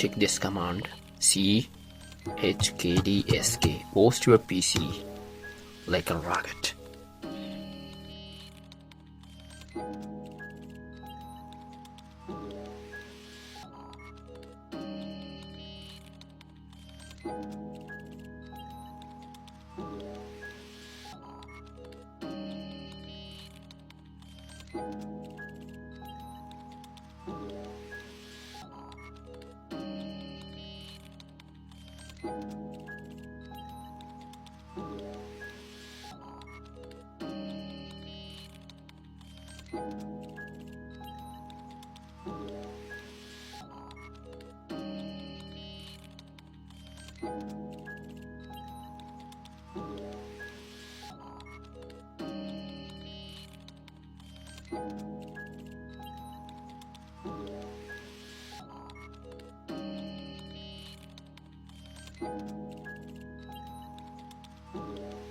check this command CHKDSK. Post your PC like a rocket. Thank you. Thank you. Thank you.